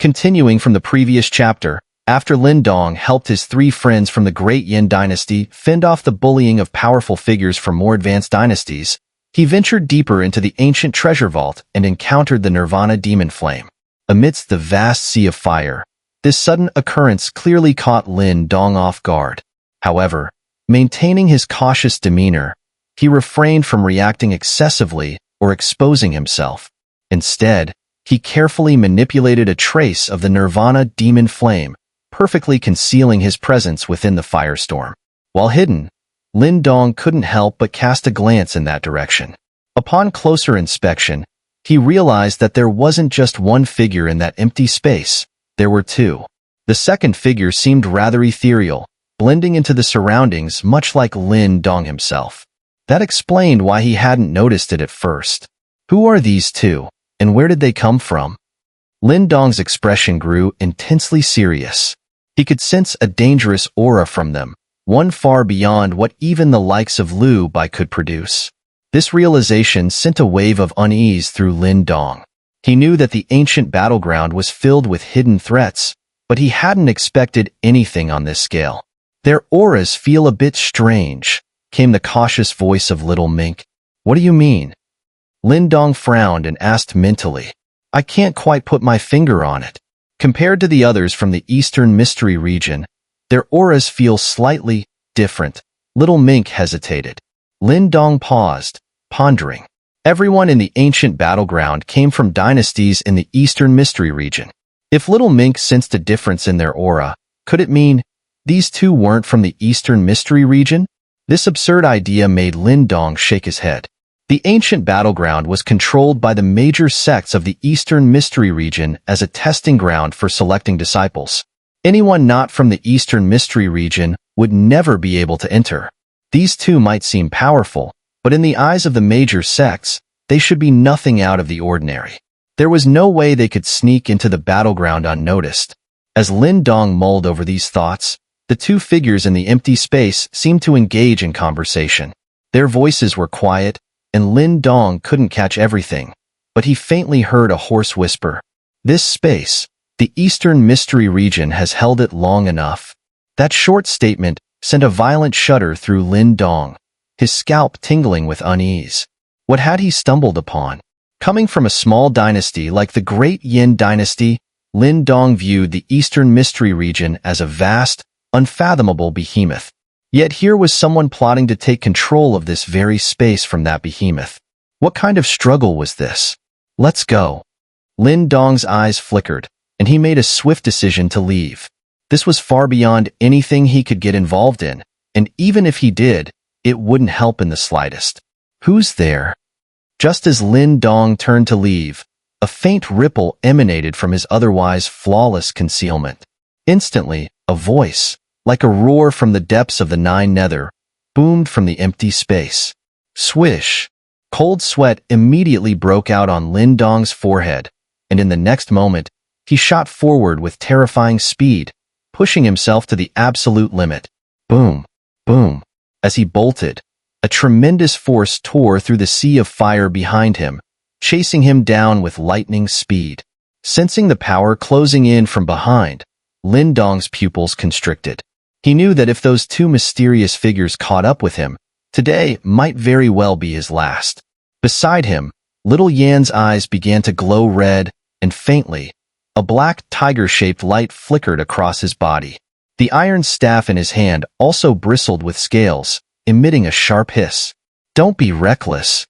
Continuing from the previous chapter, after Lin Dong helped his three friends from the Great Yin dynasty fend off the bullying of powerful figures from more advanced dynasties, he ventured deeper into the ancient treasure vault and encountered the Nirvana demon flame. Amidst the vast sea of fire, this sudden occurrence clearly caught Lin Dong off guard. However, maintaining his cautious demeanor, he refrained from reacting excessively or exposing himself. Instead, he carefully manipulated a trace of the Nirvana demon flame, perfectly concealing his presence within the firestorm. While hidden, Lin Dong couldn't help but cast a glance in that direction. Upon closer inspection, he realized that there wasn't just one figure in that empty space, there were two. The second figure seemed rather ethereal, blending into the surroundings much like Lin Dong himself. That explained why he hadn't noticed it at first. Who are these two, and where did they come from? Lin Dong's expression grew intensely serious. He could sense a dangerous aura from them, one far beyond what even the likes of Liu Bai could produce. This realization sent a wave of unease through Lin Dong. He knew that the ancient battleground was filled with hidden threats, but he hadn't expected anything on this scale. Their auras feel a bit strange, came the cautious voice of Little Mink. What do you mean? Lin Dong frowned and asked mentally. I can't quite put my finger on it. Compared to the others from the Eastern Mystery region, their auras feel slightly different. Little Mink hesitated. Lin Dong paused, pondering. Everyone in the ancient battleground came from dynasties in the Eastern Mystery region. If Little Mink sensed a difference in their aura, could it mean these two weren't from the Eastern Mystery region? This absurd idea made Lin Dong shake his head. The ancient battleground was controlled by the major sects of the Eastern Mystery region as a testing ground for selecting disciples. Anyone not from the Eastern Mystery region would never be able to enter. These two might seem powerful, but in the eyes of the major sects, they should be nothing out of the ordinary. There was no way they could sneak into the battleground unnoticed. As Lin Dong mulled over these thoughts, the two figures in the empty space seemed to engage in conversation. Their voices were quiet, and Lin Dong couldn't catch everything, but he faintly heard a hoarse whisper. This space, the Eastern Mystery region, has held it long enough. That short statement sent a violent shudder through Lin Dong, his scalp tingling with unease. What had he stumbled upon? Coming from a small dynasty like the Great Yin dynasty, Lin Dong viewed the Eastern Mystery region as a vast, unfathomable behemoth. Yet here was someone plotting to take control of this very space from that behemoth. What kind of struggle was this? Let's go. Lin Dong's eyes flickered, and he made a swift decision to leave. This was far beyond anything he could get involved in, and even if he did, it wouldn't help in the slightest. Who's there? Just as Lin Dong turned to leave, a faint ripple emanated from his otherwise flawless concealment. Instantly, a voice, like a roar from the depths of the Nine Nether, boomed from the empty space. Swish! Cold sweat immediately broke out on Lin Dong's forehead, and in the next moment, he shot forward with terrifying speed, pushing himself to the absolute limit. Boom! Boom! As he bolted, a tremendous force tore through the sea of fire behind him, chasing him down with lightning speed. Sensing the power closing in from behind, Lin Dong's pupils constricted. He knew that if those two mysterious figures caught up with him, today might very well be his last. Beside him, Little Yan's eyes began to glow red, and faintly, a black tiger-shaped light flickered across his body. The iron staff in his hand also bristled with scales, emitting a sharp hiss. Don't be reckless,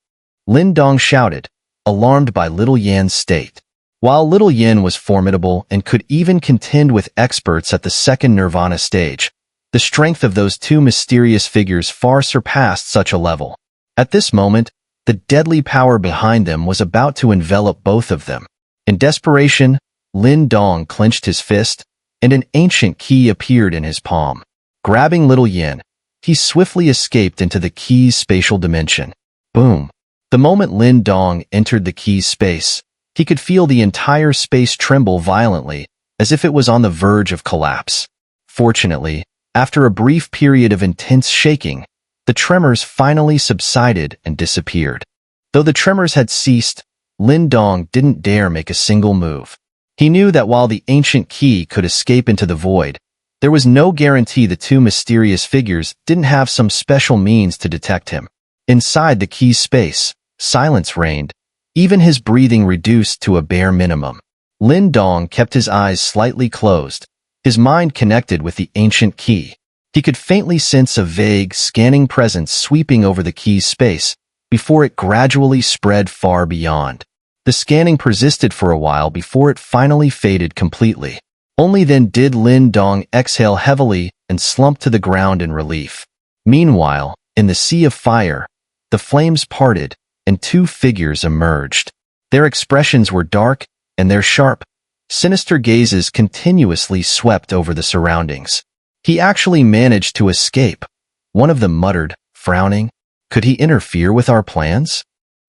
Lin Dong shouted, alarmed by Little Yan's state. While Little Yan was formidable and could even contend with experts at the second Nirvana stage, the strength of those two mysterious figures far surpassed such a level. At this moment, the deadly power behind them was about to envelop both of them. In desperation, Lin Dong clenched his fist, and an ancient key appeared in his palm. Grabbing Little Yan, he swiftly escaped into the key's spatial dimension. Boom! The moment Lin Dong entered the key's space, he could feel the entire space tremble violently, as if it was on the verge of collapse. Fortunately, after a brief period of intense shaking, the tremors finally subsided and disappeared. Though the tremors had ceased, Lin Dong didn't dare make a single move. He knew that while the ancient key could escape into the void, there was no guarantee the two mysterious figures didn't have some special means to detect him. Inside the key's space, silence reigned, even his breathing reduced to a bare minimum. Lin Dong kept his eyes slightly closed, his mind connected with the ancient key. He could faintly sense a vague, scanning presence sweeping over the key's space before it gradually spread far beyond. The scanning persisted for a while before it finally faded completely. Only then did Lin Dong exhale heavily and slump to the ground in relief. Meanwhile, in the sea of fire, the flames parted and two figures emerged. Their expressions were dark, and their sharp, sinister gazes continuously swept over the surroundings. He actually managed to escape. One of them muttered, frowning. Could he interfere with our plans?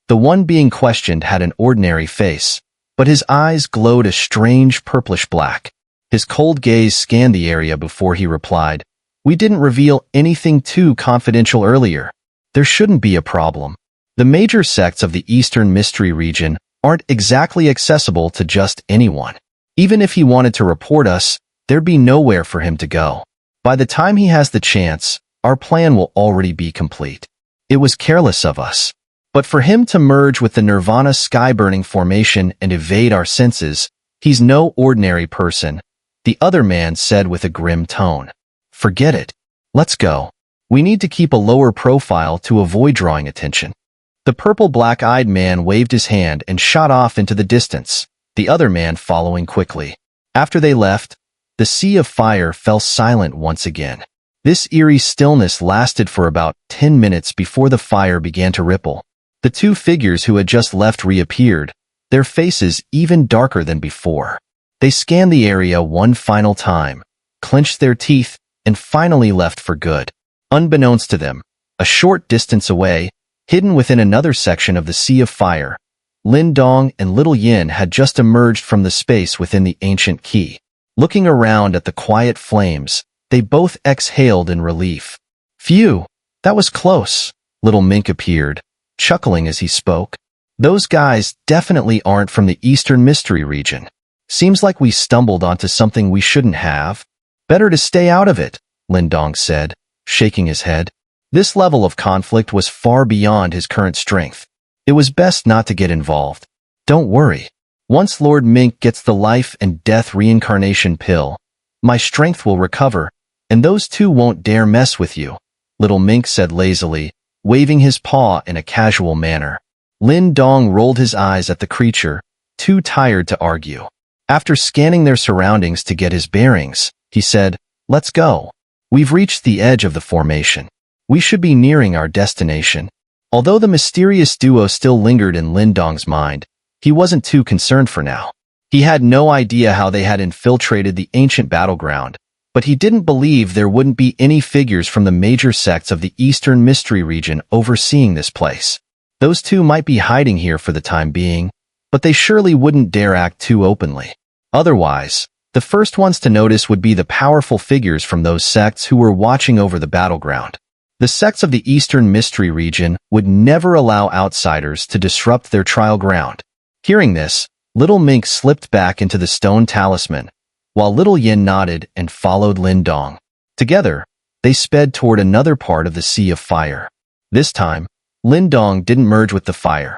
The one being questioned had an ordinary face, but his eyes glowed a strange purplish black. His cold gaze scanned the area before he replied, "We didn't reveal anything too confidential earlier. There shouldn't be a problem. The major sects of the Eastern Mystery region aren't exactly accessible to just anyone. Even if he wanted to report us, there'd be nowhere for him to go. By the time he has the chance, our plan will already be complete. It was careless of us. But for him to merge with the Nirvana sky-burning formation and evade our senses, he's no ordinary person," the other man said with a grim tone. "Forget it. Let's go. We need to keep a lower profile to avoid drawing attention." The purple black-eyed man waved his hand and shot off into the distance, the other man following quickly. After they left, the sea of fire fell silent once again. This eerie stillness lasted for about 10 minutes before the fire began to ripple. The two figures who had just left reappeared, their faces even darker than before. They scanned the area one final time, clenched their teeth, and finally left for good. Unbeknownst to them, a short distance away, hidden within another section of the Sea of Fire, Lin Dong and Little Yin had just emerged from the space within the ancient key. Looking around at the quiet flames, they both exhaled in relief. "Phew, that was close," Little Mink appeared, chuckling as he spoke. "Those guys definitely aren't from the Eastern Mystery region. Seems like we stumbled onto something we shouldn't have. Better to stay out of it," Lin Dong said, shaking his head. This level of conflict was far beyond his current strength. It was best not to get involved. "Don't worry. Once Lord Mink gets the life and death reincarnation pill, my strength will recover, and those two won't dare mess with you," Little Mink said lazily, waving his paw in a casual manner. Lin Dong rolled his eyes at the creature, too tired to argue. After scanning their surroundings to get his bearings, he said, "Let's go. We've reached the edge of the formation. We should be nearing our destination." Although the mysterious duo still lingered in Lin Dong's mind, he wasn't too concerned for now. He had no idea how they had infiltrated the ancient battleground, but he didn't believe there wouldn't be any figures from the major sects of the Eastern Mystery region overseeing this place. Those two might be hiding here for the time being, but they surely wouldn't dare act too openly. Otherwise, the first ones to notice would be the powerful figures from those sects who were watching over the battleground. The sects of the Eastern Mystery region would never allow outsiders to disrupt their trial ground. Hearing this, Little Mink slipped back into the stone talisman, while Little Yin nodded and followed Lin Dong. Together, they sped toward another part of the Sea of Fire. This time, Lin Dong didn't merge with the fire,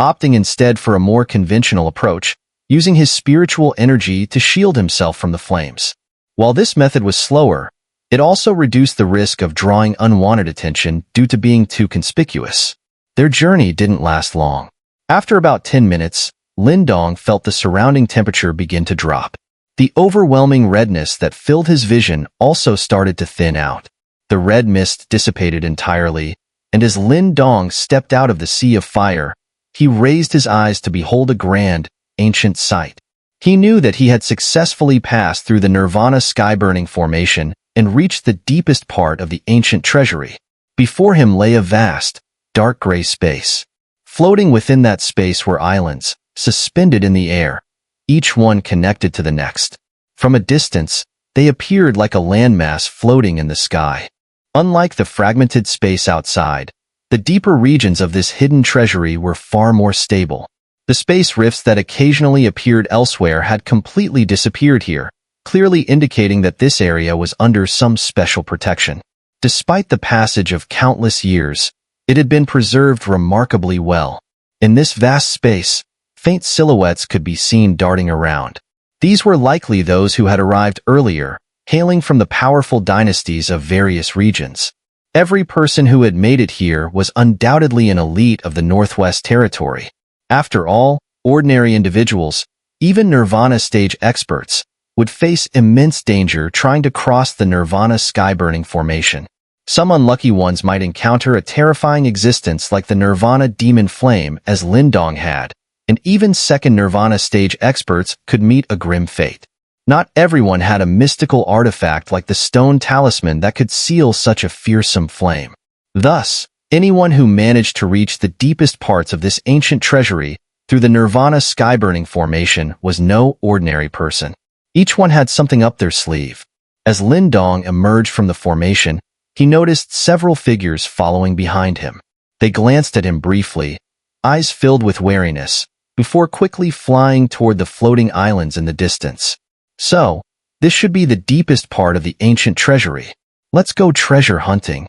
opting instead for a more conventional approach, using his spiritual energy to shield himself from the flames. While this method was slower, it also reduced the risk of drawing unwanted attention due to being too conspicuous. Their journey didn't last long. After about 10 minutes, Lin Dong felt the surrounding temperature begin to drop. The overwhelming redness that filled his vision also started to thin out. The red mist dissipated entirely, and as Lin Dong stepped out of the Sea of Fire, he raised his eyes to behold a grand, ancient sight. He knew that he had successfully passed through the Nirvana sky-burning formation and reached the deepest part of the ancient treasury. Before him lay a vast, dark gray space. Floating within that space were islands, suspended in the air, each one connected to the next. From a distance, they appeared like a landmass floating in the sky. Unlike the fragmented space outside, the deeper regions of this hidden treasury were far more stable. The space rifts that occasionally appeared elsewhere had completely disappeared here, clearly indicating that this area was under some special protection. Despite the passage of countless years, it had been preserved remarkably well. In this vast space, faint silhouettes could be seen darting around. These were likely those who had arrived earlier, hailing from the powerful dynasties of various regions. Every person who had made it here was undoubtedly an elite of the Northwest Territory. After all, ordinary individuals, even Nirvana stage experts, would face immense danger trying to cross the Nirvana sky-burning formation. Some unlucky ones might encounter a terrifying existence like the Nirvana demon flame as Lin Dong had, and even second Nirvana stage experts could meet a grim fate. Not everyone had a mystical artifact like the stone talisman that could seal such a fearsome flame. Thus, anyone who managed to reach the deepest parts of this ancient treasury through the Nirvana sky-burning formation was no ordinary person. Each one had something up their sleeve. As Lin Dong emerged from the formation, he noticed several figures following behind him. They glanced at him briefly, eyes filled with wariness, before quickly flying toward the floating islands in the distance. So, this should be the deepest part of the ancient treasury. Let's go treasure hunting.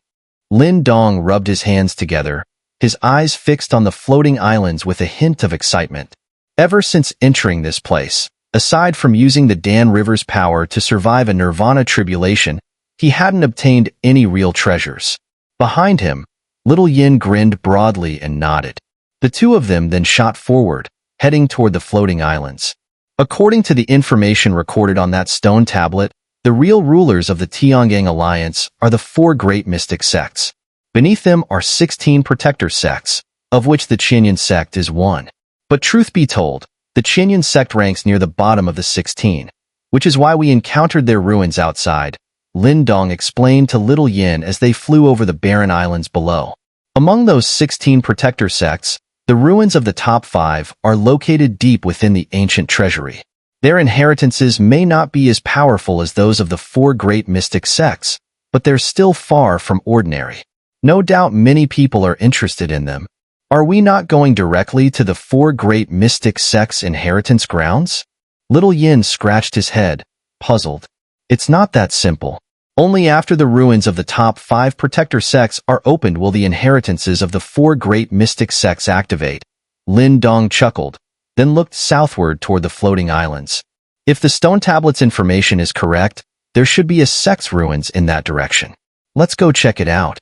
Lin Dong rubbed his hands together, his eyes fixed on the floating islands with a hint of excitement. Ever since entering this place, aside from using the Dan River's power to survive a Nirvana tribulation, he hadn't obtained any real treasures. Behind him, Little Yin grinned broadly and nodded. The two of them then shot forward, heading toward the floating islands. According to the information recorded on that stone tablet, the real rulers of the Tiangang Alliance are the 4 great mystic sects. Beneath them are 16 protector sects, of which the Qinyan sect is one. But truth be told, the Qinyan sect ranks near the bottom of the 16, which is why we encountered their ruins outside, Lin Dong explained to Little Yin as they flew over the barren islands below. Among those 16 protector sects, the ruins of the top 5 are located deep within the ancient treasury. Their inheritances may not be as powerful as those of the 4 great mystic sects, but they're still far from ordinary. No doubt many people are interested in them. Are we not going directly to the 4 great mystic sects' inheritance grounds? Little Yin scratched his head, puzzled. It's not that simple. Only after the ruins of the top 5 protector sects are opened will the inheritances of the 4 great mystic sects activate. Lin Dong chuckled, then looked southward toward the floating islands. If the stone tablet's information is correct, there should be a sect's ruins in that direction. Let's go check it out.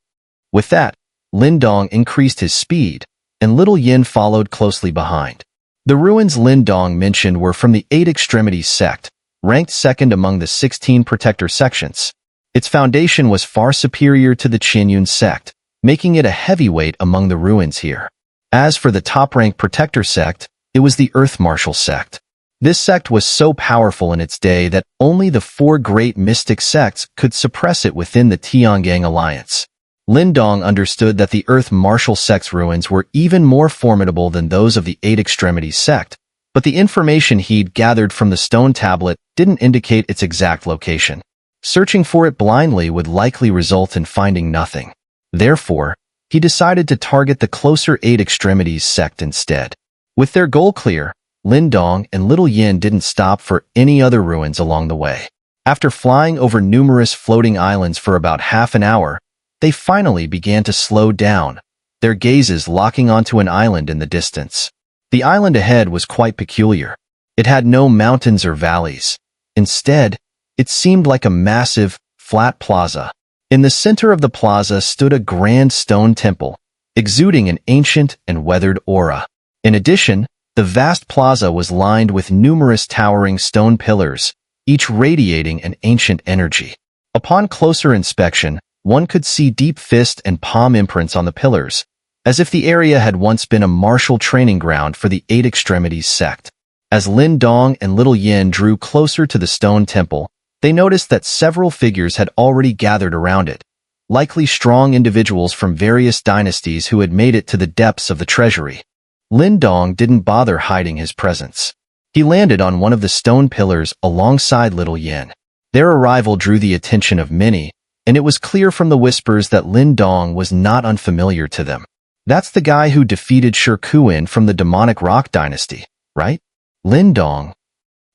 With that, Lin Dong increased his speed, and Little Yin followed closely behind. The ruins Lin Dong mentioned were from the Eight Extremities Sect, ranked second among the 16 protector sections. Its foundation was far superior to the Qinyan sect, making it a heavyweight among the ruins here. As for the top-ranked protector sect, it was the Earth Martial sect. This sect was so powerful in its day that only the 4 great mystic sects could suppress it within the Tiangang Alliance. Lin Dong understood that the Earth Martial sect's ruins were even more formidable than those of the Eight Extremities sect, but the information he'd gathered from the stone tablet didn't indicate its exact location. Searching for it blindly would likely result in finding nothing. Therefore, he decided to target the closer Eight Extremities sect instead. With their goal clear, Lin Dong and Little Yin didn't stop for any other ruins along the way. After flying over numerous floating islands for about half an hour, they finally began to slow down, their gazes locking onto an island in the distance. The island ahead was quite peculiar. It had no mountains or valleys. Instead, it seemed like a massive, flat plaza. In the center of the plaza stood a grand stone temple, exuding an ancient and weathered aura. In addition, the vast plaza was lined with numerous towering stone pillars, each radiating an ancient energy. Upon closer inspection, one could see deep fist and palm imprints on the pillars, as if the area had once been a martial training ground for the Eight Extremities sect. As Lin Dong and Little Yin drew closer to the stone temple, they noticed that several figures had already gathered around it, likely strong individuals from various dynasties who had made it to the depths of the treasury. Lin Dong didn't bother hiding his presence. He landed on one of the stone pillars alongside Little Yin. Their arrival drew the attention of many, and it was clear from the whispers that Lin Dong was not unfamiliar to them. That's the guy who defeated Shirkuin from the demonic rock dynasty, right? Lin Dong.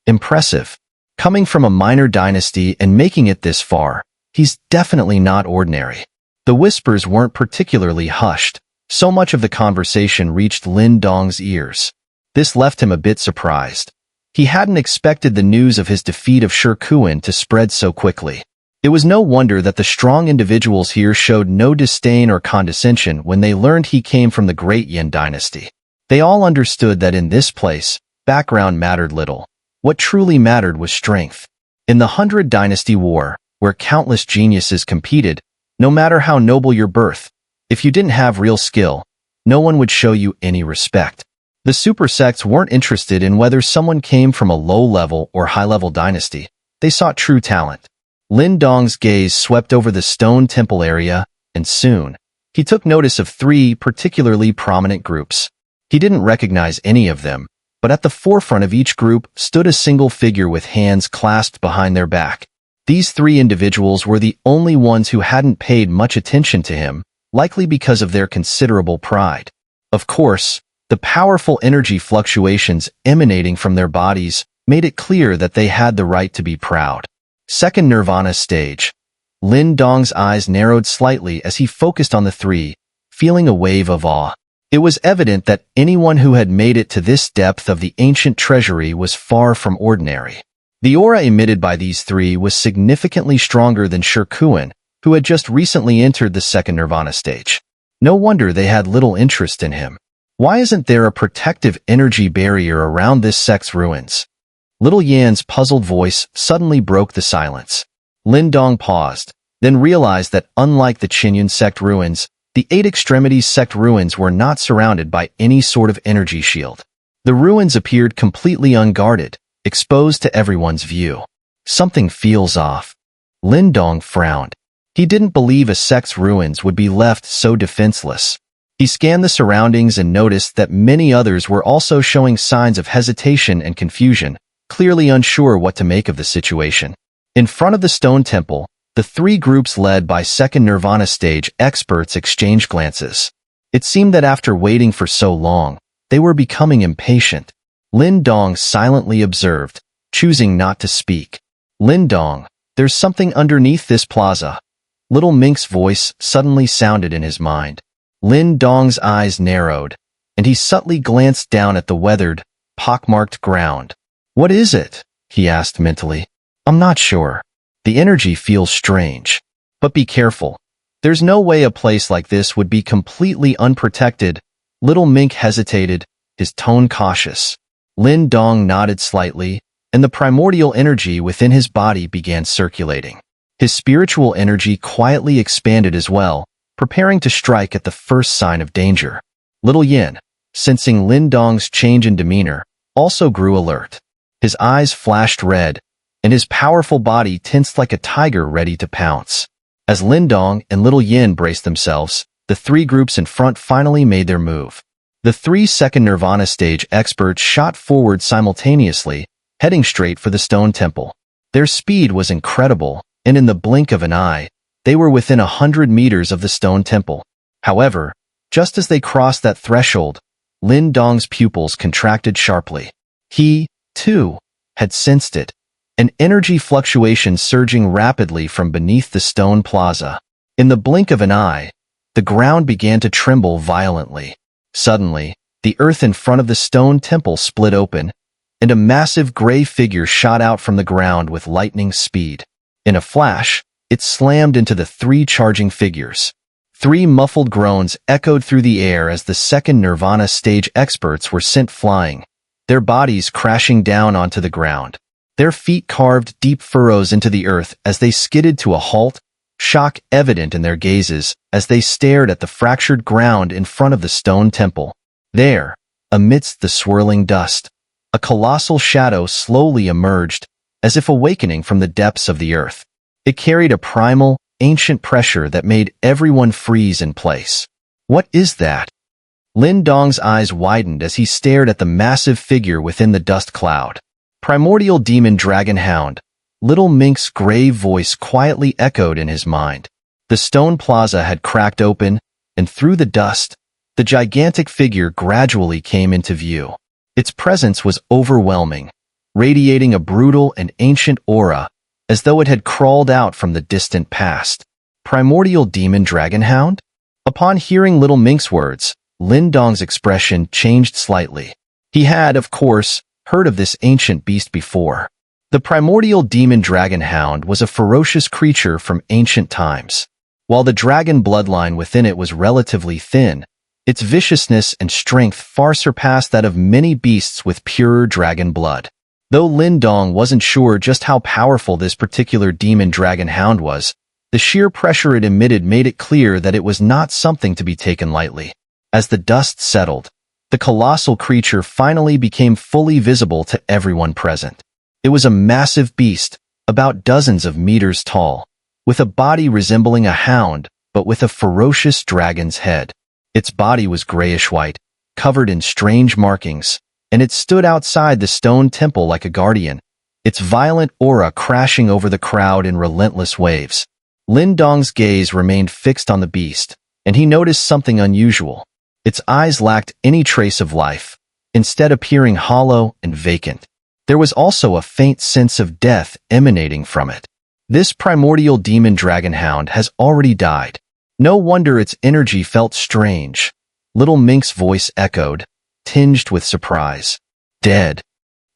Impressive. Coming from a minor dynasty and making it this far, he's definitely not ordinary. The whispers weren't particularly hushed. So much of the conversation reached Lin Dong's ears. This left him a bit surprised. He hadn't expected the news of his defeat of Shirkuin to spread so quickly. It was no wonder that the strong individuals here showed no disdain or condescension when they learned he came from the great Yin dynasty. They all understood that in this place, background mattered little. What truly mattered was strength. In the 100 Dynasty War, where countless geniuses competed, no matter how noble your birth, if you didn't have real skill, no one would show you any respect. The super sects weren't interested in whether someone came from a low-level or high-level dynasty. They sought true talent. Lin Dong's gaze swept over the stone temple area, and soon, he took notice of 3 particularly prominent groups. He didn't recognize any of them, but at the forefront of each group stood a single figure with hands clasped behind their back. These 3 individuals were the only ones who hadn't paid much attention to him, likely because of their considerable pride. Of course, the powerful energy fluctuations emanating from their bodies made it clear that they had the right to be proud. Second Nirvana stage. Lin Dong's eyes narrowed slightly as he focused on the 3, feeling a wave of awe. It was evident that anyone who had made it to this depth of the ancient treasury was far from ordinary. The aura emitted by these 3 was significantly stronger than Shirkuin, who had just recently entered the second Nirvana stage. No wonder they had little interest in him. Why isn't there a protective energy barrier around this sect's ruins? Little Yan's puzzled voice suddenly broke the silence. Lin Dong paused, then realized that unlike the Qinyun sect ruins, the Eight Extremities Sect ruins were not surrounded by any sort of energy shield. The ruins appeared completely unguarded, exposed to everyone's view. Something feels off. Lin Dong frowned. He didn't believe a sect's ruins would be left so defenseless. He scanned the surroundings and noticed that many others were also showing signs of hesitation and confusion, clearly unsure what to make of the situation. In front of the stone temple, the 3 groups led by second Nirvana stage experts exchanged glances. It seemed that after waiting for so long, they were becoming impatient. Lin Dong silently observed, choosing not to speak. Lin Dong, there's something underneath this plaza. Little Mink's voice suddenly sounded in his mind. Lin Dong's eyes narrowed, and he subtly glanced down at the weathered, pockmarked ground. What is it? He asked mentally. I'm not sure. The energy feels strange. But be careful. There's no way a place like this would be completely unprotected. Little Mink hesitated, his tone cautious. Lin Dong nodded slightly, and the primordial energy within his body began circulating. His spiritual energy quietly expanded as well, preparing to strike at the first sign of danger. Little Yin, sensing Lin Dong's change in demeanor, also grew alert. His eyes flashed red, and his powerful body tensed like a tiger ready to pounce. As Lin Dong and Little Yin braced themselves, the 3 groups in front finally made their move. The 3 second Nirvana stage experts shot forward simultaneously, heading straight for the stone temple. Their speed was incredible, and in the blink of an eye, they were within 100 meters of the stone temple. However, just as they crossed that threshold, Lin Dong's pupils contracted sharply. He, too, had sensed it, an energy fluctuation surging rapidly from beneath the stone plaza. In the blink of an eye, the ground began to tremble violently. Suddenly, the earth in front of the stone temple split open, and a massive gray figure shot out from the ground with lightning speed. In a flash, it slammed into the 3 charging figures. 3 muffled groans echoed through the air as the second Nirvana stage experts were sent flying, their bodies crashing down onto the ground. Their feet carved deep furrows into the earth as they skidded to a halt, shock evident in their gazes as they stared at the fractured ground in front of the stone temple. There, amidst the swirling dust, a colossal shadow slowly emerged, as if awakening from the depths of the earth. It carried a primal, ancient pressure that made everyone freeze in place. What is that? Lin Dong's eyes widened as he stared at the massive figure within the dust cloud. Primordial demon dragon hound. Little Mink's grave voice quietly echoed in his mind. The stone plaza had cracked open, and through the dust, the gigantic figure gradually came into view. Its presence was overwhelming, radiating a brutal and ancient aura, as though it had crawled out from the distant past. Primordial demon dragon hound? Upon hearing Little Mink's words, Lin Dong's expression changed slightly. He had, of course, heard of this ancient beast before. The primordial demon dragon hound was a ferocious creature from ancient times. While the dragon bloodline within it was relatively thin, its viciousness and strength far surpassed that of many beasts with purer dragon blood. Though Lin Dong wasn't sure just how powerful this particular demon dragon hound was, the sheer pressure it emitted made it clear that it was not something to be taken lightly. As the dust settled, the colossal creature finally became fully visible to everyone present. It was a massive beast, about dozens of meters tall, with a body resembling a hound, but with a ferocious dragon's head. Its body was grayish-white, covered in strange markings, and it stood outside the stone temple like a guardian, its violent aura crashing over the crowd in relentless waves. Lin Dong's gaze remained fixed on the beast, and he noticed something unusual. Its eyes lacked any trace of life, instead appearing hollow and vacant. There was also a faint sense of death emanating from it. This primordial demon dragon hound has already died. No wonder its energy felt strange. Little Mink's voice echoed, tinged with surprise. Dead.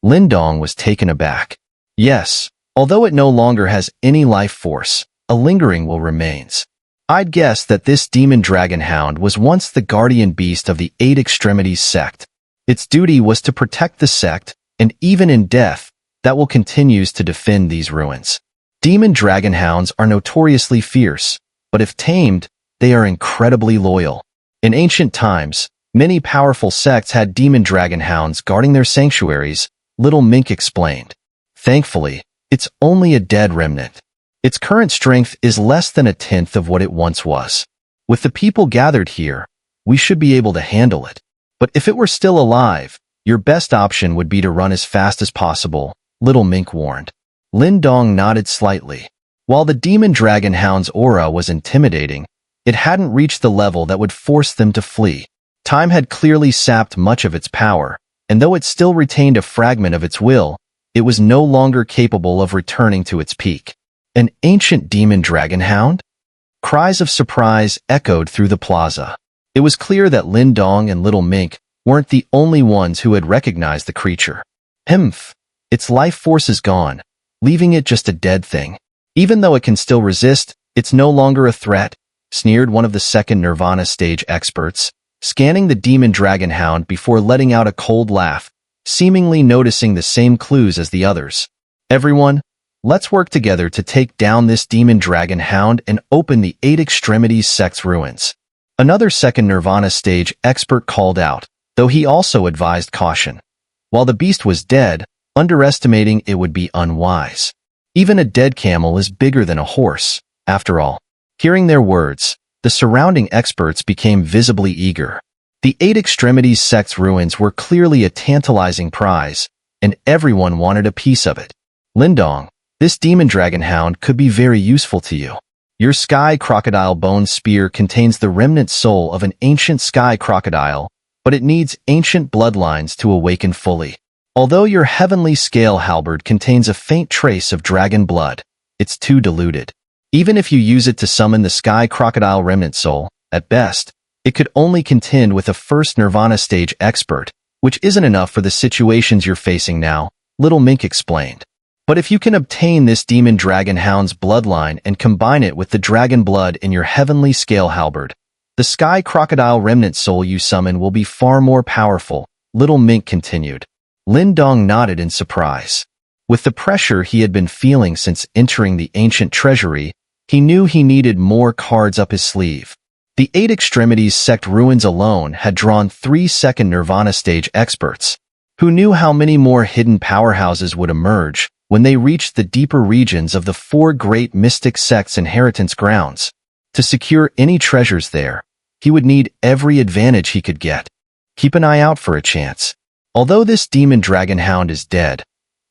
Lin Dong was taken aback. Yes, although it no longer has any life force, a lingering will remains. I'd guess that this demon dragon hound was once the guardian beast of the Eight Extremities Sect. Its duty was to protect the sect, and even in death, that will continues to defend these ruins. Demon dragon hounds are notoriously fierce, but if tamed, they are incredibly loyal. In ancient times, many powerful sects had demon dragon hounds guarding their sanctuaries, Little Mink explained. Thankfully, it's only a dead remnant. Its current strength is less than a tenth of what it once was. With the people gathered here, we should be able to handle it. But if it were still alive, your best option would be to run as fast as possible, Little Mink warned. Lin Dong nodded slightly. While the demon dragon hound's aura was intimidating, it hadn't reached the level that would force them to flee. Time had clearly sapped much of its power, and though it still retained a fragment of its will, it was no longer capable of returning to its peak. An ancient demon dragon hound? Cries of surprise echoed through the plaza. It was clear that Lin Dong and Little Mink weren't the only ones who had recognized the creature. Humph! Its life force is gone, leaving it just a dead thing. Even though it can still resist, it's no longer a threat, sneered one of the second Nirvana stage experts, scanning the demon dragon hound before letting out a cold laugh, seemingly noticing the same clues as the others. Everyone, let's work together to take down this demon dragon hound and open the Eight Extremities Sect's ruins. Another second Nirvana stage expert called out, though he also advised caution. While the beast was dead, underestimating it would be unwise. Even a dead camel is bigger than a horse, after all. Hearing their words, the surrounding experts became visibly eager. The Eight Extremities Sect's ruins were clearly a tantalizing prize, and everyone wanted a piece of it. Lin Dong, this demon dragon hound could be very useful to you. Your sky crocodile bone spear contains the remnant soul of an ancient sky crocodile, but it needs ancient bloodlines to awaken fully. Although your heavenly scale halberd contains a faint trace of dragon blood, it's too diluted. Even if you use it to summon the sky crocodile remnant soul, at best, it could only contend with a first Nirvana stage expert, which isn't enough for the situations you're facing now, Little Mink explained. But if you can obtain this demon dragon hound's bloodline and combine it with the dragon blood in your heavenly scale halberd, the sky crocodile remnant soul you summon will be far more powerful, Little Mink continued. Lin Dong nodded in surprise. With the pressure he had been feeling since entering the ancient treasury, he knew he needed more cards up his sleeve. The Eight Extremities Sect ruins alone had drawn 3 second Nirvana stage experts, who knew how many more hidden powerhouses would emerge when they reached the deeper regions of the 4 great mystic sects' inheritance grounds. To secure any treasures there, he would need every advantage he could get. Keep an eye out for a chance. Although this demon dragon hound is dead,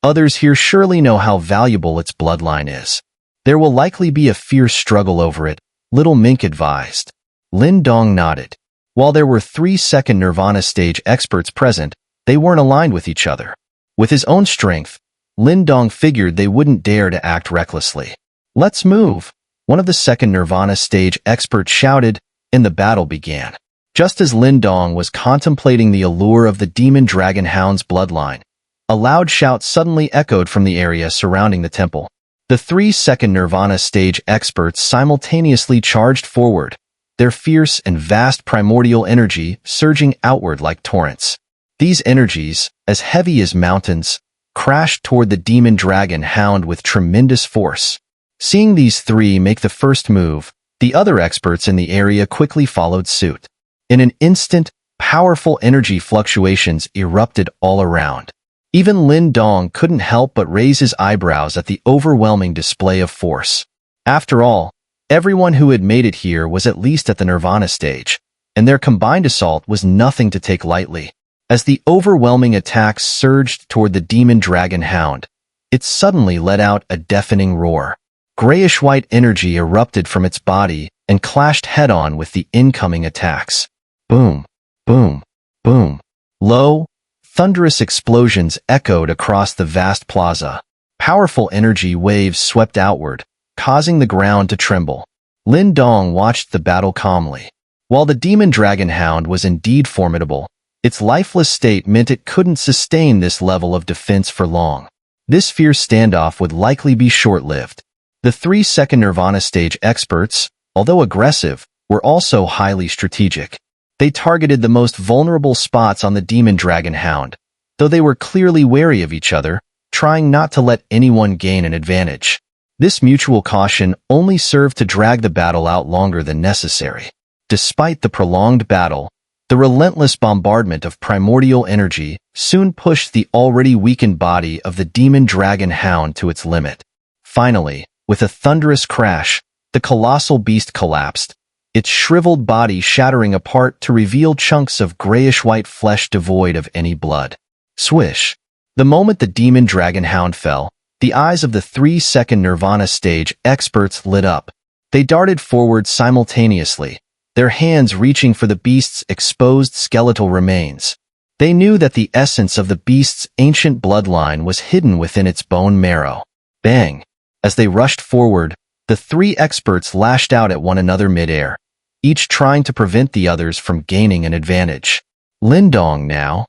others here surely know how valuable its bloodline is. There will likely be a fierce struggle over it, Little Mink advised. Lin Dong nodded. While there were 3 second Nirvana stage experts present, they weren't aligned with each other. With his own strength, Lin Dong figured they wouldn't dare to act recklessly. "Let's move," one of the second Nirvana stage experts shouted, and the battle began. Just as Lin Dong was contemplating the allure of the demon dragon hound's bloodline, a loud shout suddenly echoed from the area surrounding the temple. The 3 second Nirvana stage experts simultaneously charged forward, their fierce and vast primordial energy surging outward like torrents. These energies, as heavy as mountains, crashed toward the demon dragon hound with tremendous force. Seeing these 3 make the first move, the other experts in the area quickly followed suit. In an instant, powerful energy fluctuations erupted all around. Even Lin Dong couldn't help but raise his eyebrows at the overwhelming display of force. After all, everyone who had made it here was at least at the Nirvana stage, and their combined assault was nothing to take lightly. As the overwhelming attacks surged toward the demon dragon hound, it suddenly let out a deafening roar. Grayish-white energy erupted from its body and clashed head-on with the incoming attacks. Boom, boom, boom. Low, thunderous explosions echoed across the vast plaza. Powerful energy waves swept outward, causing the ground to tremble. Lin Dong watched the battle calmly. While the demon dragon hound was indeed formidable, its lifeless state meant it couldn't sustain this level of defense for long. This fierce standoff would likely be short-lived. The 3 second Nirvana stage experts, although aggressive, were also highly strategic. They targeted the most vulnerable spots on the demon dragon hound, though they were clearly wary of each other, trying not to let anyone gain an advantage. This mutual caution only served to drag the battle out longer than necessary. Despite the prolonged battle, the relentless bombardment of primordial energy soon pushed the already weakened body of the demon dragon hound to its limit. Finally, with a thunderous crash, the colossal beast collapsed, its shriveled body shattering apart to reveal chunks of grayish-white flesh devoid of any blood. Swish! The moment the demon dragon hound fell, the eyes of the 3 second Nirvana stage experts lit up. They darted forward simultaneously, their hands reaching for the beast's exposed skeletal remains. They knew that the essence of the beast's ancient bloodline was hidden within its bone marrow. Bang! As they rushed forward, the 3 experts lashed out at one another midair, each trying to prevent the others from gaining an advantage. "Lin Dong now?"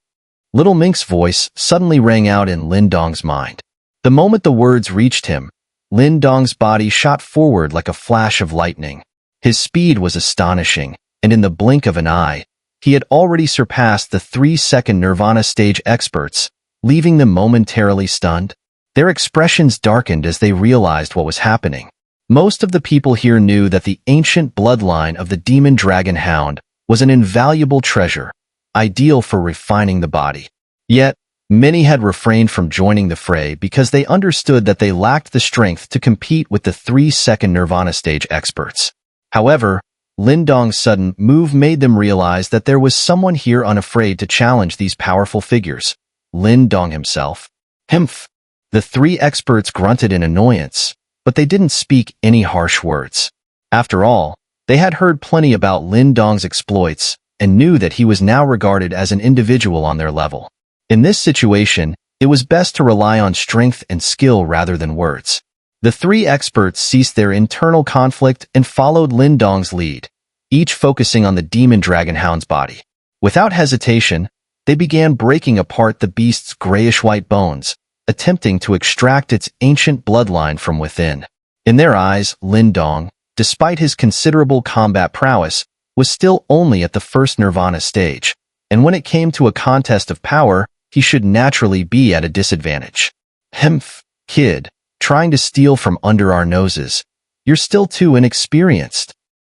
Little Mink's voice suddenly rang out in Lin Dong's mind. The moment the words reached him, Lin Dong's body shot forward like a flash of lightning. His speed was astonishing, and in the blink of an eye, he had already surpassed the 3 second Nirvana stage experts, leaving them momentarily stunned. Their expressions darkened as they realized what was happening. Most of the people here knew that the ancient bloodline of the demon dragon hound was an invaluable treasure, ideal for refining the body. Yet, many had refrained from joining the fray because they understood that they lacked the strength to compete with the 3 second Nirvana stage experts. However, Lin Dong's sudden move made them realize that there was someone here unafraid to challenge these powerful figures. Lin Dong himself. Humph! The 3 experts grunted in annoyance, but they didn't speak any harsh words. After all, they had heard plenty about Lin Dong's exploits and knew that he was now regarded as an individual on their level. In this situation, it was best to rely on strength and skill rather than words. The 3 experts ceased their internal conflict and followed Lin Dong's lead, each focusing on the demon dragon hound's body. Without hesitation, they began breaking apart the beast's grayish-white bones, attempting to extract its ancient bloodline from within. In their eyes, Lin Dong, despite his considerable combat prowess, was still only at the first Nirvana stage, and when it came to a contest of power, he should naturally be at a disadvantage. Humph, kid, trying to steal from under our noses. You're still too inexperienced.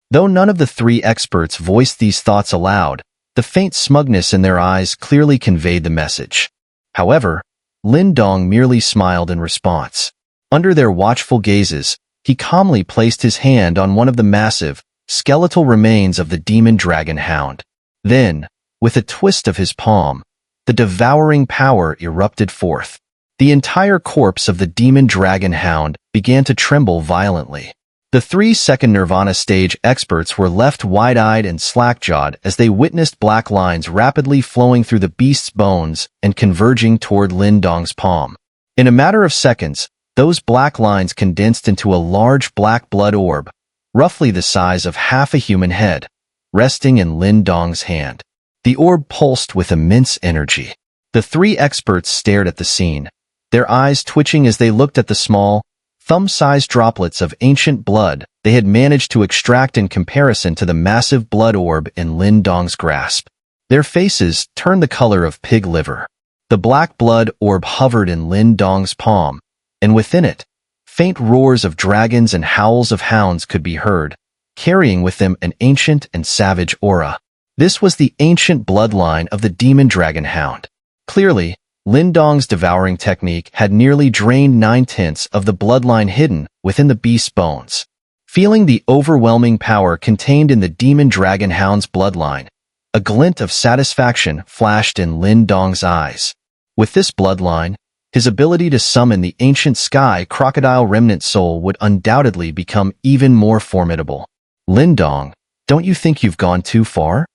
Though none of the 3 experts voiced these thoughts aloud, the faint smugness in their eyes clearly conveyed the message. However, Lin Dong merely smiled in response. Under their watchful gazes, he calmly placed his hand on one of the massive, skeletal remains of the demon dragon hound. Then, with a twist of his palm, the devouring power erupted forth. The entire corpse of the demon dragon hound began to tremble violently. The 3 second Nirvana stage experts were left wide-eyed and slack-jawed as they witnessed black lines rapidly flowing through the beast's bones and converging toward Lin Dong's palm. In a matter of seconds, those black lines condensed into a large black blood orb, roughly the size of half a human head, resting in Lin Dong's hand. The orb pulsed with immense energy. The 3 experts stared at the scene, their eyes twitching as they looked at the small, thumb-sized droplets of ancient blood they had managed to extract in comparison to the massive blood orb in Lin Dong's grasp. Their faces turned the color of pig liver. The black blood orb hovered in Lin Dong's palm, and within it, faint roars of dragons and howls of hounds could be heard, carrying with them an ancient and savage aura. This was the ancient bloodline of the demon dragon hound. Clearly, Lin Dong's devouring technique had nearly drained 9/10 of the bloodline hidden within the beast's bones. Feeling the overwhelming power contained in the demon dragon hound's bloodline, a glint of satisfaction flashed in Lin Dong's eyes. With this bloodline, his ability to summon the ancient sky crocodile remnant soul would undoubtedly become even more formidable. Lin Dong, don't you think you've gone too far?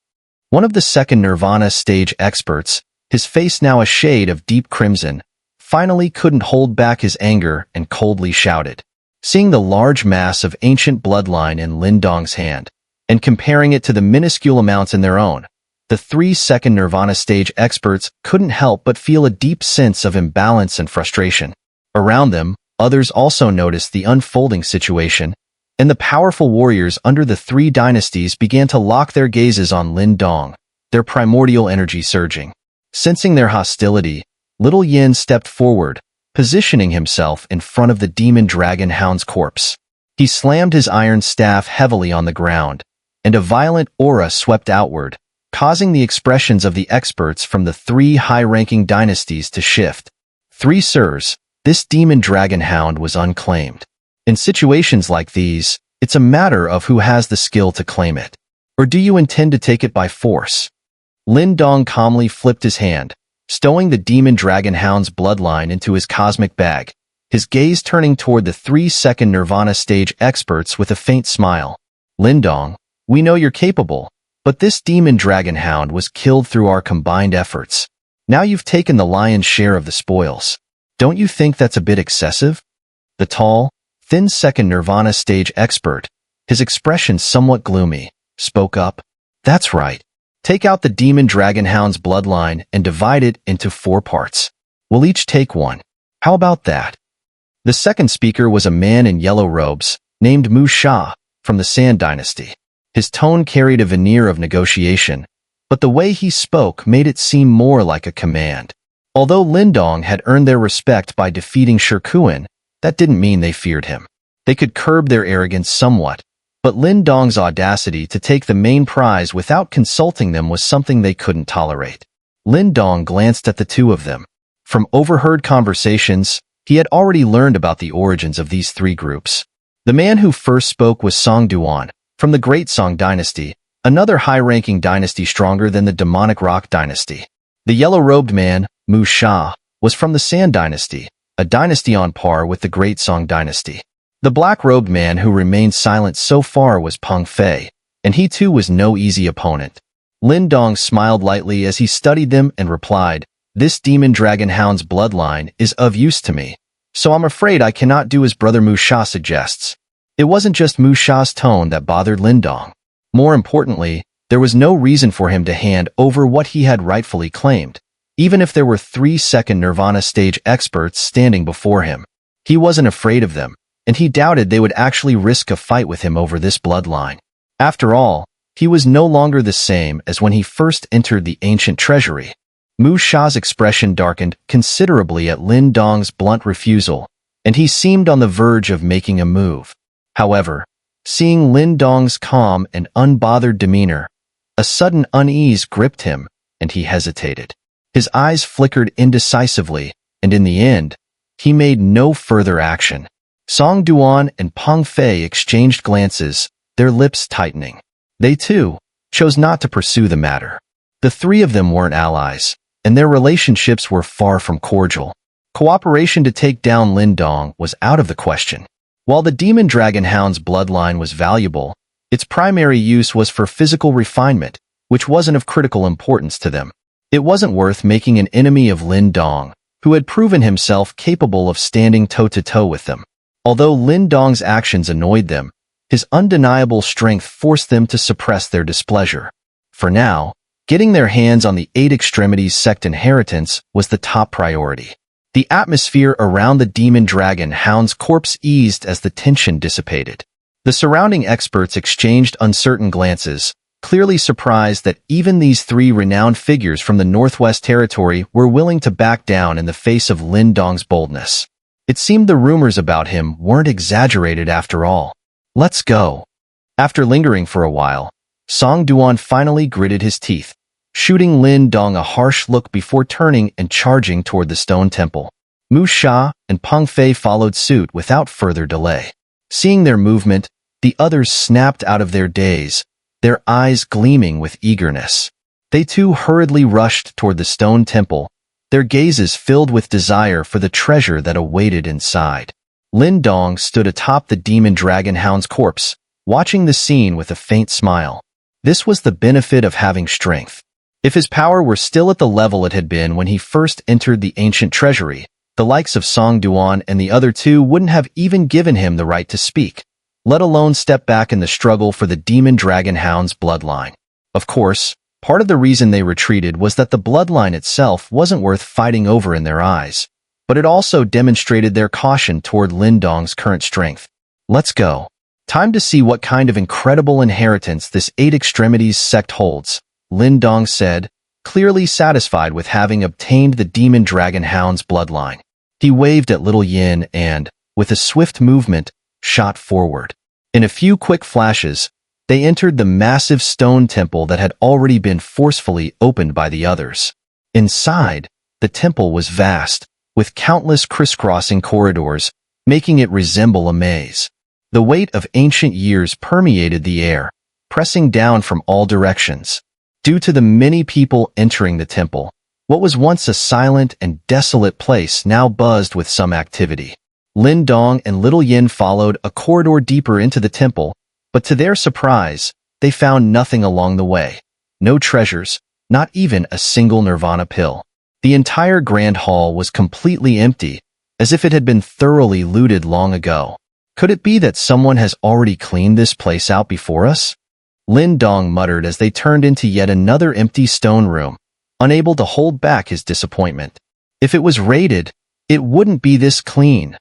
One of the second Nirvana stage experts, his face now a shade of deep crimson, finally couldn't hold back his anger and coldly shouted. Seeing the large mass of ancient bloodline in Lin Dong's hand, and comparing it to the minuscule amounts in their own, the 3 second Nirvana stage experts couldn't help but feel a deep sense of imbalance and frustration. Around them, others also noticed the unfolding situation, and the powerful warriors under the 3 dynasties began to lock their gazes on Lin Dong, their primordial energy surging. Sensing their hostility, Little Yin stepped forward, positioning himself in front of the demon dragon hound's corpse. He slammed his iron staff heavily on the ground, and a violent aura swept outward, causing the expressions of the experts from the 3 high-ranking dynasties to shift. 3 sirs, this demon dragon hound was unclaimed. In situations like these, it's a matter of who has the skill to claim it. Or do you intend to take it by force? Lin Dong calmly flipped his hand, stowing the demon dragon hound's bloodline into his cosmic bag, his gaze turning toward the 3 second Nirvana stage experts with a faint smile. Lin Dong, we know you're capable, but this demon dragon hound was killed through our combined efforts. Now you've taken the lion's share of the spoils. Don't you think that's a bit excessive? The tall, thin second Nirvana stage expert, his expression somewhat gloomy, spoke up. That's right. Take out the demon dragon hound's bloodline and divide it into 4 parts. We'll each take one. How about that? The second speaker was a man in yellow robes, named Mu Sha, from the Sand Dynasty. His tone carried a veneer of negotiation, but the way he spoke made it seem more like a command. Although Lin Dong had earned their respect by defeating Shikuan, that didn't mean they feared him. They could curb their arrogance somewhat, but Lin Dong's audacity to take the main prize without consulting them was something they couldn't tolerate. Lin Dong glanced at the 2 of them. From overheard conversations, he had already learned about the origins of these 3 groups. The man who first spoke was Song Duan, from the Great Song Dynasty, another high-ranking dynasty stronger than the Demonic Rock Dynasty. The yellow-robed man, Mu Sha, was from the Sand Dynasty, a dynasty on par with the Great Song Dynasty. The black-robed man who remained silent so far was Peng Fei, and he too was no easy opponent. Lin Dong smiled lightly as he studied them and replied, "This demon dragon hound's bloodline is of use to me, so I'm afraid I cannot do as Brother Mu Sha suggests." It wasn't just Mu Sha's tone that bothered Lin Dong. More importantly, there was no reason for him to hand over what he had rightfully claimed, even if there were 3 second Nirvana stage experts standing before him. He wasn't afraid of them, and he doubted they would actually risk a fight with him over this bloodline. After all, he was no longer the same as when he first entered the ancient treasury. Mu Sha's expression darkened considerably at Lin Dong's blunt refusal, and he seemed on the verge of making a move. However, seeing Lin Dong's calm and unbothered demeanor, a sudden unease gripped him, and he hesitated. His eyes flickered indecisively, and in the end, he made no further action. Song Duan and Peng Fei exchanged glances, their lips tightening. They, too, chose not to pursue the matter. The 3 of them weren't allies, and their relationships were far from cordial. Cooperation to take down Lin Dong was out of the question. While the demon dragon hound's bloodline was valuable, its primary use was for physical refinement, which wasn't of critical importance to them. It wasn't worth making an enemy of Lin Dong, who had proven himself capable of standing toe-to-toe with them. Although Lin Dong's actions annoyed them, his undeniable strength forced them to suppress their displeasure. For now, getting their hands on the Eight Extremities Sect inheritance was the top priority. The atmosphere around the demon dragon hound's corpse eased as the tension dissipated. The surrounding experts exchanged uncertain glances, clearly surprised that even these three renowned figures from the Northwest Territory were willing to back down in the face of Lin Dong's boldness. It seemed the rumors about him weren't exaggerated after all. Let's go. After lingering for a while, Song Duan finally gritted his teeth, shooting Lin Dong a harsh look before turning and charging toward the stone temple. Mu Sha and Peng Fei followed suit without further delay. Seeing their movement, the others snapped out of their daze, their eyes gleaming with eagerness. They too hurriedly rushed toward the stone temple, their gazes filled with desire for the treasure that awaited inside. Lin Dong stood atop the demon dragon hound's corpse, watching the scene with a faint smile. This was the benefit of having strength. If his power were still at the level it had been when he first entered the ancient treasury, the likes of Song Duan and the other two wouldn't have even given him the right to speak, let alone step back in the struggle for the demon dragon hound's bloodline. Of course, part of the reason they retreated was that the bloodline itself wasn't worth fighting over in their eyes, but it also demonstrated their caution toward Lin Dong's current strength. Let's go. Time to see what kind of incredible inheritance this Eight Extremities Sect holds, Lin Dong said, clearly satisfied with having obtained the demon dragon hound's bloodline. He waved at Little Yin and, with a swift movement, shot forward. In a few quick flashes, they entered the massive stone temple that had already been forcefully opened by the others. Inside, the temple was vast, with countless crisscrossing corridors, making it resemble a maze. The weight of ancient years permeated the air, pressing down from all directions. Due to the many people entering the temple, what was once a silent and desolate place now buzzed with some activity. Lin Dong and Little Yin followed a corridor deeper into the temple, but to their surprise, they found nothing along the way. No treasures, not even a single nirvana pill. The entire grand hall was completely empty, as if it had been thoroughly looted long ago. Could it be that someone has already cleaned this place out before us? Lin Dong muttered as they turned into yet another empty stone room, unable to hold back his disappointment. If it was raided, it wouldn't be this clean.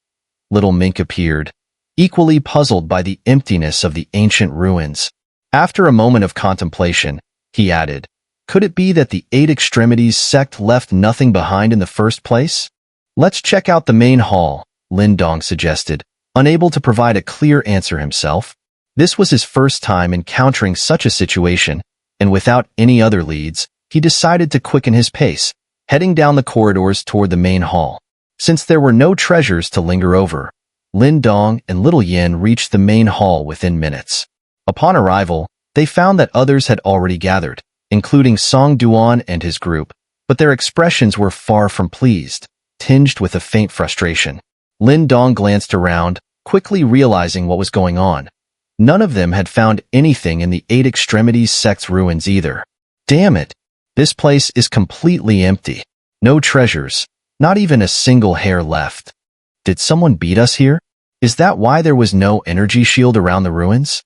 Little Mink appeared, equally puzzled by the emptiness of the ancient ruins. After a moment of contemplation, he added, could it be that the Eight Extremities Sect left nothing behind in the first place? Let's check out the main hall, Lin Dong suggested, unable to provide a clear answer himself. This was his first time encountering such a situation, and without any other leads, he decided to quicken his pace, heading down the corridors toward the main hall. Since there were no treasures to linger over, Lin Dong and Little Yin reached the main hall within minutes. Upon arrival, they found that others had already gathered, including Song Duan and his group, but their expressions were far from pleased, tinged with a faint frustration. Lin Dong glanced around, quickly realizing what was going on. None of them had found anything in the Eight Extremities Sect's ruins either. Damn it! This place is completely empty. No treasures, not even a single hair left. Did someone beat us here? Is that why there was no energy shield around the ruins?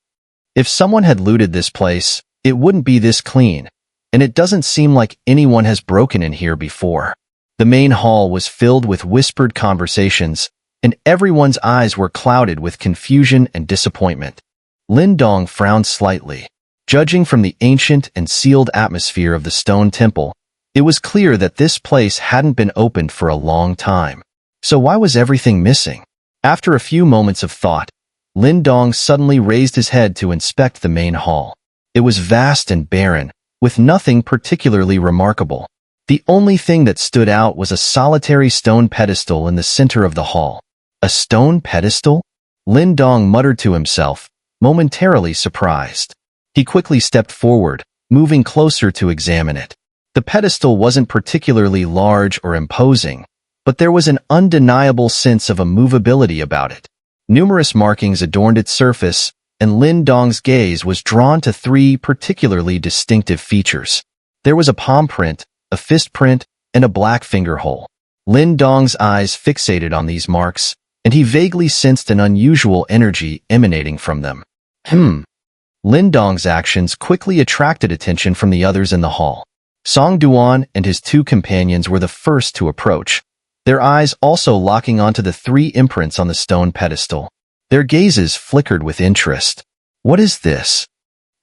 If someone had looted this place, it wouldn't be this clean, and it doesn't seem like anyone has broken in here before. The main hall was filled with whispered conversations, and everyone's eyes were clouded with confusion and disappointment. Lin Dong frowned slightly. Judging from the ancient and sealed atmosphere of the stone temple, it was clear that this place hadn't been opened for a long time. So why was everything missing? After a few moments of thought, Lin Dong suddenly raised his head to inspect the main hall. It was vast and barren, with nothing particularly remarkable. The only thing that stood out was a solitary stone pedestal in the center of the hall. A stone pedestal? Lin Dong muttered to himself, momentarily surprised. He quickly stepped forward, moving closer to examine it. The pedestal wasn't particularly large or imposing, but there was an undeniable sense of immovability about it. Numerous markings adorned its surface, and Lin Dong's gaze was drawn to three particularly distinctive features. There was a palm print, a fist print, and a black finger hole. Lin Dong's eyes fixated on these marks, and he vaguely sensed an unusual energy emanating from them. Lin Dong's actions quickly attracted attention from the others in the hall. Song Duan and his two companions were the first to approach, their eyes also locking onto the three imprints on the stone pedestal. Their gazes flickered with interest. What is this?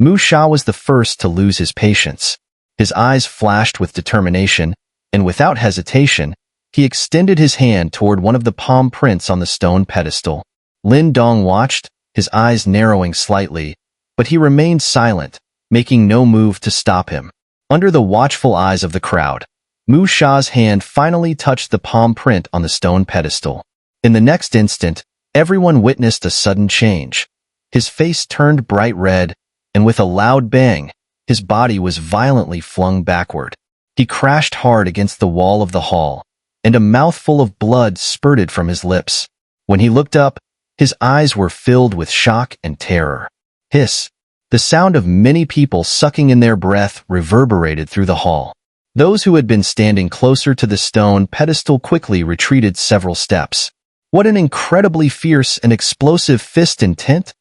Mu Sha was the first to lose his patience. His eyes flashed with determination, and without hesitation, he extended his hand toward one of the palm prints on the stone pedestal. Lin Dong watched, his eyes narrowing slightly, but he remained silent, making no move to stop him. Under the watchful eyes of the crowd, Mu Sha's hand finally touched the palm print on the stone pedestal. In the next instant, everyone witnessed a sudden change. His face turned bright red, and with a loud bang, his body was violently flung backward. He crashed hard against the wall of the hall, and a mouthful of blood spurted from his lips. When he looked up, his eyes were filled with shock and terror. Hiss! The sound of many people sucking in their breath reverberated through the hall. Those who had been standing closer to the stone pedestal quickly retreated several steps. What an incredibly fierce and explosive fist intent!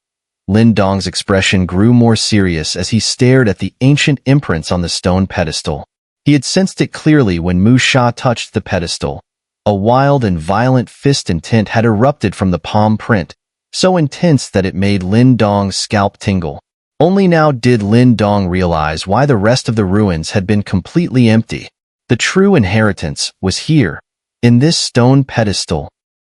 Lin Dong's expression grew more serious as he stared at the ancient imprints on the stone pedestal. He had sensed it clearly when Mu Sha touched the pedestal. A wild and violent fist intent had erupted from the palm print, so intense that it made Lin Dong's scalp tingle. Only now did Lin Dong realize why the rest of the ruins had been completely empty. The true inheritance was here, in this stone pedestal,